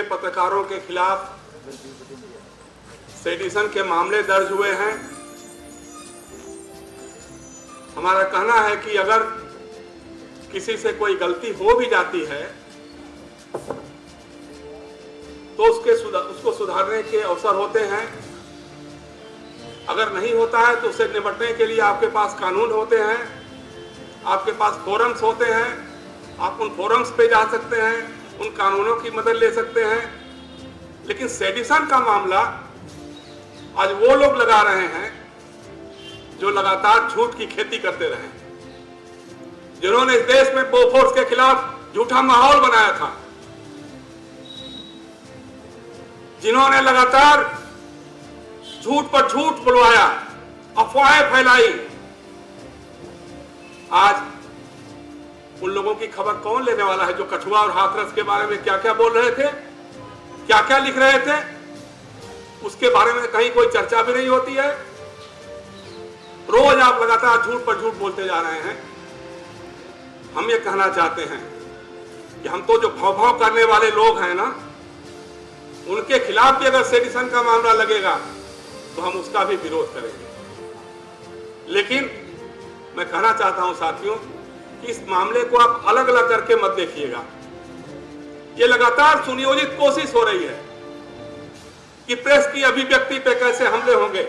पत्रकारों के खिलाफ सेडिशन के मामले दर्ज हुए हैं। हमारा कहना है कि अगर किसी से कोई गलती हो भी जाती है तो उसको सुधारने के अवसर होते हैं। अगर नहीं होता है तो उससे निपटने के लिए आपके पास कानून होते हैं, आपके पास फोरम्स होते हैं, आप उन फोरम्स पे जा सकते हैं, उन कानूनों की मदद ले सकते हैं। लेकिन सेडिशन का मामला आज वो लोग लगा रहे हैं जो लगातार झूठ की खेती करते रहे, जिन्होंने इस देश में बोफोर्स के खिलाफ झूठा माहौल बनाया था, जिन्होंने लगातार झूठ पर झूठ बुलवाया, अफवाहें फैलाई। आज उन लोगों की खबर कौन लेने वाला है जो कठुआ और हाथरस के बारे में क्या क्या बोल रहे थे, क्या क्या लिख रहे थे, उसके बारे में कहीं कोई चर्चा भी नहीं होती है। रोज आप लगातार झूठ पर झूठ बोलते जा रहे हैं। हम ये कहना चाहते हैं कि हम तो जो भौं-भौं करने वाले लोग हैं ना, उनके खिलाफ भी अगर सेडिशन का मामला लगेगा तो हम उसका भी विरोध करेंगे। लेकिन मैं कहना चाहता हूं साथियों कि इस मामले को आप अलग अलग करके मत देखिएगा। ये लगातार सुनियोजित कोशिश हो रही है कि प्रेस की अभिव्यक्ति पे कैसे हमले होंगे,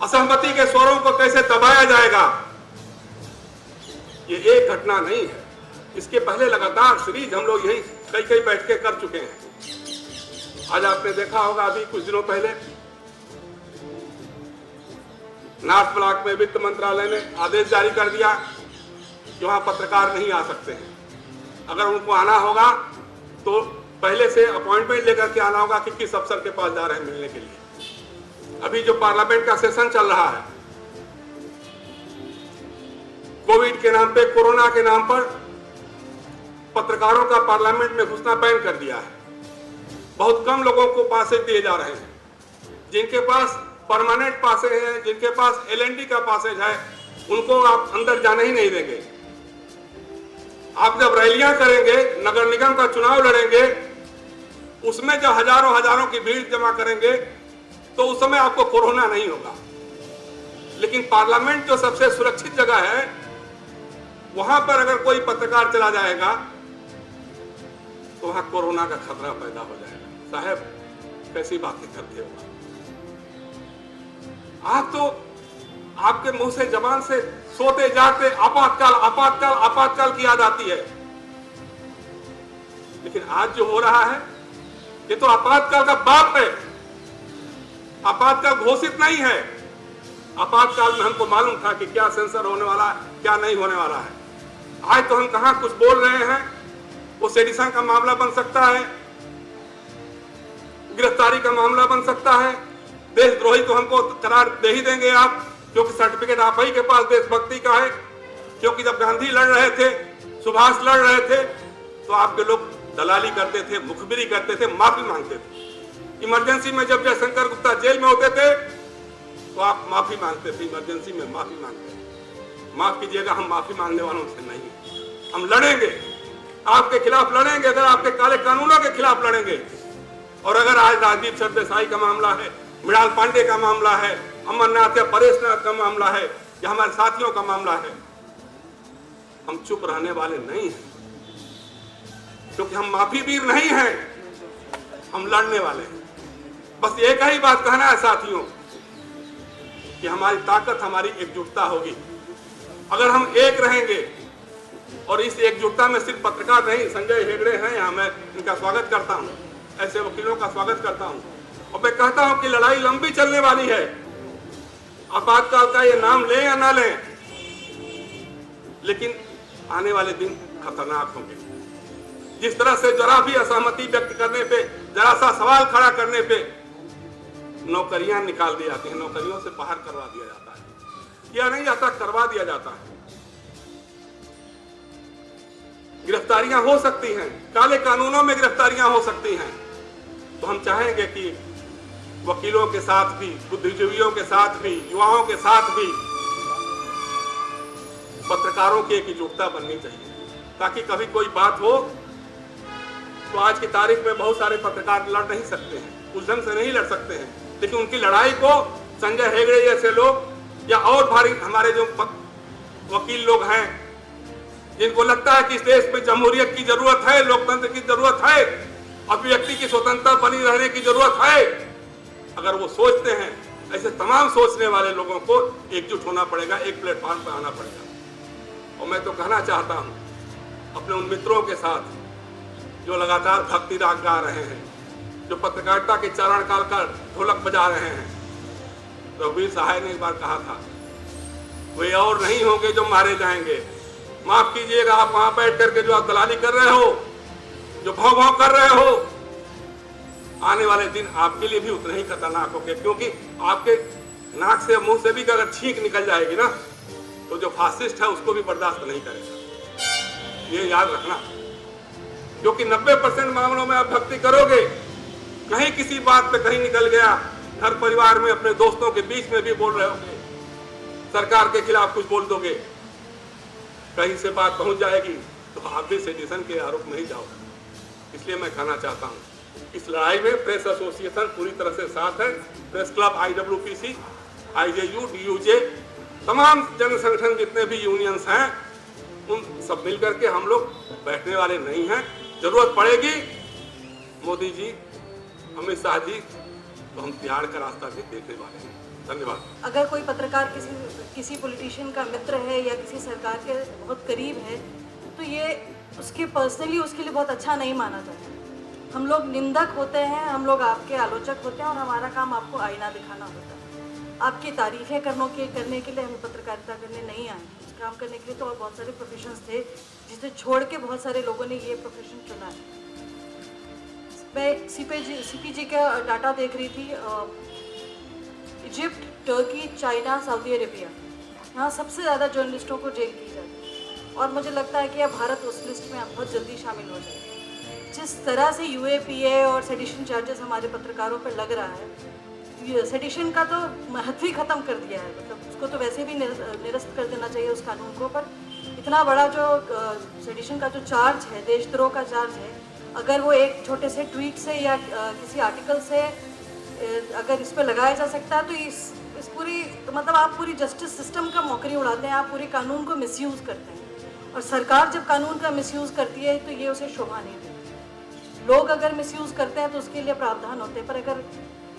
असहमति के स्वरों को कैसे दबाया जाएगा। ये एक घटना नहीं है, इसके पहले लगातार सीरीज हम लोग यही कई कई बैठकें कर चुके हैं। आज आपने देखा होगा अभी कुछ दिनों पहले नॉर्थ ब्लॉक में वित्त मंत्रालय ने आदेश जारी कर दिया कि वहां पत्रकार नहीं आ सकते हैं। अगर उनको आना होगा तो पहले से अपॉइंटमेंट लेकर के आना होगा कि किस अफसर के पास जा रहे हैं मिलने के लिए। अभी जो पार्लियामेंट का सेशन चल रहा है, कोविड के नाम पे, कोरोना के नाम पर पत्रकारों का पार्लियामेंट में घुसना बैन कर दिया है। बहुत कम लोगों को पासेज दिए जा रहे हैं। जिनके पास परमानेंट पासेज है, जिनके पास LND का पासेज है, उनको आप अंदर जाने ही नहीं देंगे। आप जब रैलियां करेंगे, नगर निगम का चुनाव लड़ेंगे, उसमें जब हजारों हजारों की भीड़ जमा करेंगे तो उस समय आपको कोरोना नहीं होगा। लेकिन पार्लियामेंट जो सबसे सुरक्षित जगह है, वहां पर अगर कोई पत्रकार चला जाएगा तो वहां कोरोना का खतरा पैदा हो जाएगा। साहब, कैसी बातें करते हो आप? तो आपके मुंह से, जबान से सोते जागते आपातकाल आपातकाल आपातकाल की याद आती है। लेकिन आज जो हो रहा है ये तो आपातकाल का बाप है। आपातकाल घोषित नहीं है। आपातकाल में हमको मालूम था कि क्या सेंसर होने वाला है, क्या नहीं होने वाला है। आज तो हम कहां कुछ बोल रहे हैं। वो सेडिशन का मामला बन सकता है, गिरफ्तारी का मामला बन सकता है, देशद्रोही को हमको करार दे ही देंगे आप, क्योंकि सर्टिफिकेट आप ही के पास देशभक्ति का है। क्योंकि जब गांधी लड़ रहे थे, सुभाष लड़ रहे थे, तो आपके लोग दलाली करते थे, मुखबिरी करते थे, माफी मांगते थे। इमरजेंसी में जब जयशंकर गुप्ता जेल में होते थे तो आप माफी मांगते थे, इमरजेंसी में माफी मांगते थे। माफ कीजिएगा, हम माफी मांगने वालों से नहीं। हम लड़ेंगे, आपके खिलाफ लड़ेंगे। अगर आपके काले कानूनों के खिलाफ लड़ेंगे। और अगर आज राजदीप सरदेसाई का मामला है, मृणाल पांडे का मामला है, अमरनाथ या परेश नाथ का मामला है, या हमारे साथियों का मामला है, हम चुप रहने वाले नहीं हैं। क्योंकि हम माफी वीर नहीं हैं, हम लड़ने वाले हैं। बस एक ही बात कहना है साथियों कि हमारी ताकत, हमारी एकजुटता होगी। अगर हम एक रहेंगे, और इस एकजुटता में सिर्फ पत्रकार नहीं, संजय हेगड़े हैं यहाँ, मैं इनका स्वागत करता हूँ, ऐसे वकीलों का स्वागत करता हूँ। और मैं कहता हूँ कि लड़ाई लंबी चलने वाली है। आपातकाल का ये नाम लें या ना लें, लेकिन आने वाले दिन खतरनाक होंगे। जिस तरह से जरा भी असहमति व्यक्त करने पे, जरा सा सवाल खड़ा करने पे नौकरियां निकाल दी जाती हैं, नौकरियों से बाहर करवा दिया जाता है। या नहीं जाता, करवा दिया जाता है। गिरफ्तारियां हो सकती हैं, काले कानूनों में गिरफ्तारियां हो सकती हैं। तो हम चाहेंगे कि वकीलों के साथ भी, बुद्धिजीवियों के साथ भी, युवाओं के साथ भी पत्रकारों की एक एकजुटता बननी चाहिए, ताकि कभी कोई बात हो तो आज की तारीख में बहुत सारे पत्रकार लड़ नहीं सकते हैं, उस ढंग से नहीं लड़ सकते हैं, लेकिन उनकी लड़ाई को संजय हेगड़े जैसे लोग या और भारी हमारे जो वकील लोग हैं, जिनको लगता है कि इस देश में जमहूरियत की जरूरत है, लोकतंत्र की जरूरत है, अभिव्यक्ति की स्वतंत्रता बनी रहने की जरूरत है, अगर वो सोचते हैं, ऐसे तमाम सोचने वाले लोगों को एकजुट होना पड़ेगा, एक प्लेटफॉर्म पर आना पड़ेगा। और मैं तो कहना चाहता हूं अपने उन मित्रों के साथ जो लगातार भक्ति राग गा रहे हैं, जो पत्रकारिता के चारण काल का ढोलक बजा रहे हैं। रघुवीर सहाय ने एक बार कहा था, वे और नहीं होंगे जो मारे जाएंगे। माफ कीजिएगा, आप वहां बैठ करके जो आप दलाली कर रहे हो, जो भाव भाव कर रहे हो, आने वाले दिन आपके लिए भी उतने ही खतरनाक होंगे, क्योंकि आपके नाक से मुंह से भी अगर छींक निकल जाएगी ना, तो जो फासिस्ट है उसको भी बर्दाश्त नहीं करेगा। ये याद रखना, क्योंकि 90% मामलों में आप भक्ति करोगे, कहीं किसी बात पे कहीं निकल गया, घर परिवार में अपने दोस्तों के बीच में भी बोल रहे होगे, सरकार के खिलाफ कुछ बोल दोगे, कहीं से बात पहुंच जाएगी तो आप भी सेडिशन के आरोप में ही जाओगे। इसलिए मैं कहना चाहता हूं, इस लड़ाई में प्रेस एसोसिएशन पूरी तरह से साथ है। Press club, IWPC, IJU, DUJ, तमाम जन संगठन जितने भी यूनियंस हैं, उन सब मिलकर के हम लोग बैठने वाले नहीं हैं। जरूरत पड़ेगी मोदी जी, अमित शाह जी, तो हम तिहाड़ का रास्ता भी देखने वाले हैं। धन्यवाद। अगर कोई पत्रकार किसी पॉलिटिशियन का मित्र है या किसी सरकार के बहुत करीब है, तो ये उसके पर्सनली उसके लिए बहुत अच्छा नहीं माना जाता। हम लोग निंदक होते हैं, हम लोग आपके आलोचक होते हैं, और हमारा काम आपको आईना दिखाना होता है। आपकी तारीफें करने के लिए हम पत्रकारिता करने नहीं आए, उस काम करने के लिए तो और बहुत सारे प्रोफेशंस थे, जिसे छोड़ के बहुत सारे लोगों ने ये प्रोफेशन चुना है। मैं CPJ का डाटा देख रही थी, Egypt, Turkey, China, Saudi Arabia, यहाँ सबसे ज़्यादा जर्नलिस्टों को जेल की जाती है, और मुझे लगता है कि अब भारत उस लिस्ट में बहुत जल्दी शामिल हो जाएगा। जिस तरह से UAPA और सेडिशन चार्जेस हमारे पत्रकारों पर लग रहा है, सेडिशन का तो महत्व ही ख़त्म कर दिया है, मतलब उसको तो वैसे भी निरस्त कर देना चाहिए उस कानून को। पर इतना बड़ा जो सेडिशन का जो चार्ज है, देशद्रोह का चार्ज है, अगर वो एक छोटे से ट्वीट से या किसी आर्टिकल से अगर इस पर लगाया जा सकता है, तो इस पूरी मतलब आप पूरी जस्टिस सिस्टम का मौकरी उड़ाते हैं, आप पूरे कानून को मिसयूज़ करते हैं। और सरकार जब कानून का मिसयूज़ करती है तो ये उसे शोभा नहीं देती। लोग अगर मिसयूज़ करते हैं तो उसके लिए प्रावधान होते हैं, पर अगर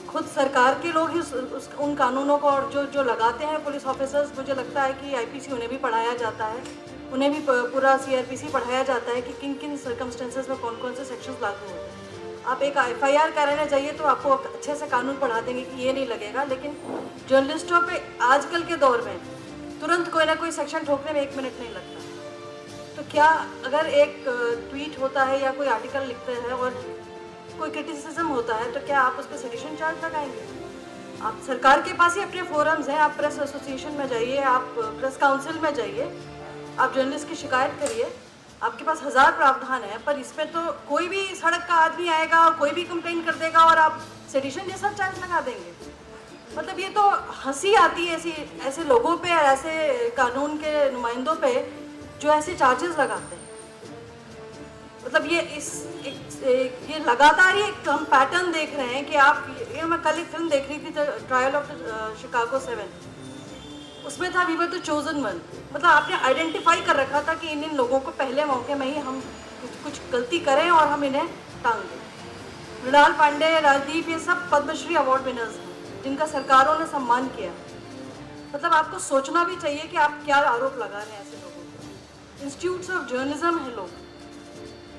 खुद सरकार के लोग ही उन कानूनों को और जो लगाते हैं पुलिस ऑफिसर्स, मुझे लगता है कि IPC उन्हें भी पढ़ाया जाता है, उन्हें भी पूरा CRPC पढ़ाया जाता है कि किन किन सर्कमस्टेंसेस में कौन कौन से सेक्शंस लागू होते हैं। आप एक FIR कराने जाइए तो आपको अच्छे से कानून पढ़ा देंगे कि ये नहीं लगेगा, लेकिन जर्नलिस्टों पे आजकल के दौर में तुरंत कोई ना कोई सेक्शन ठोकने में 1 मिनट नहीं लगता। तो क्या अगर एक ट्वीट होता है या कोई आर्टिकल लिखते हैं और कोई क्रिटिसिज्म होता है, तो क्या आप उस पर सेडिशन चार्ज लगाएंगे? आप सरकार के पास ही अपने फोरम्स हैं, आप प्रेस एसोसिएशन में जाइए, आप प्रेस काउंसिल में जाइए, आप जर्नलिस्ट की शिकायत करिए, आपके पास 1000 प्रावधान है। पर इस पर तो कोई भी सड़क का आदमी आएगा और कोई भी कंप्लेन कर देगा और आप सेडिशन जैसा चार्ज लगा देंगे। मतलब ये तो हंसी आती है ऐसे लोगों पे, ऐसे कानून के नुमाइंदों पे जो ऐसे चार्जेस लगाते हैं। मतलब ये लगातार ही हम पैटर्न देख रहे हैं कि आप मैं कल एक फिल्म देख रही थी, ट्रायल ऑफ शिकागो 7, उसमें था we were the chosen one. मतलब आपने आइडेंटिफाई कर रखा था कि इन लोगों को पहले मौके में ही हम कुछ गलती करें और हम इन्हें टांग दें। मृणाल पांडे, राजदीप, ये सब पद्मश्री अवार्ड विनर्स हैं जिनका सरकारों ने सम्मान किया। मतलब आपको सोचना भी चाहिए कि आप क्या आरोप लगा रहे हैं ऐसे लोगों को। इंस्टीट्यूट्स ऑफ जर्नलिज्म है लोग,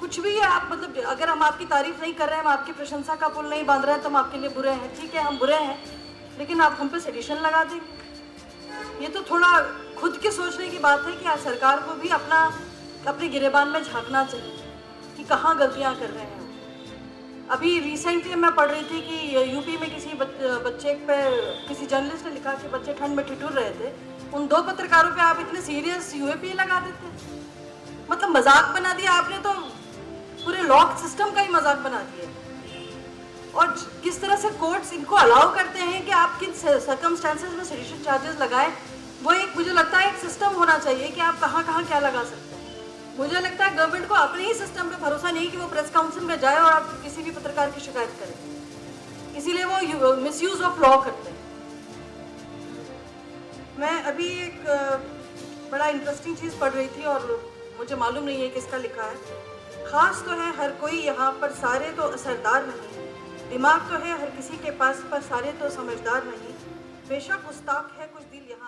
कुछ भी है आप, मतलब अगर हम आपकी तारीफ नहीं कर रहे हैं, हम आपकी प्रशंसा का पुल नहीं बांध रहे हैं, तो हम आपके लिए बुरे हैं। ठीक है, हम बुरे हैं, लेकिन आप हम पे सेडिशन लगा देंगे। ये तो थोड़ा खुद के सोचने की बात है कि आज सरकार को भी अपने गिरेबान में झांकना चाहिए कि कहाँ गलतियाँ कर रहे हैं। अभी रिसेंटली मैं पढ़ रही थी कि यूपी में किसी बच्चे पे किसी जर्नलिस्ट ने लिखा कि बच्चे ठंड में ठिठुर रहे थे, उन 2 पत्रकारों पे आप इतने सीरियस UAPA लगा देते। मतलब मजाक बना दिया आपने, तो पूरे लॉक सिस्टम का ही मजाक बना दिया। और किस तरह से कोर्ट्स इनको अलाउ करते हैं कि आप किन सर्कमस्टेंसेस में सेडिशन चार्जेस लगाएं, वो एक मुझे लगता है एक सिस्टम होना चाहिए कि आप कहाँ कहाँ क्या लगा सकते हैं। मुझे लगता है गवर्नमेंट को अपने ही सिस्टम पे भरोसा नहीं कि वो प्रेस काउंसिल में जाए और आप किसी भी पत्रकार की शिकायत करें, इसीलिए वो मिसयूज ऑफ लॉ करते हैं। मैं अभी एक बड़ा इंटरेस्टिंग चीज़ पढ़ रही थी और मुझे मालूम नहीं है किसका लिखा है। खास तो है हर कोई यहाँ पर, सारे तो असरदार नहीं, दिमाग तो है हर किसी के पास पर सारे तो समझदार नहीं, बेशक गुस्ताख है कुछ दिल यहाँ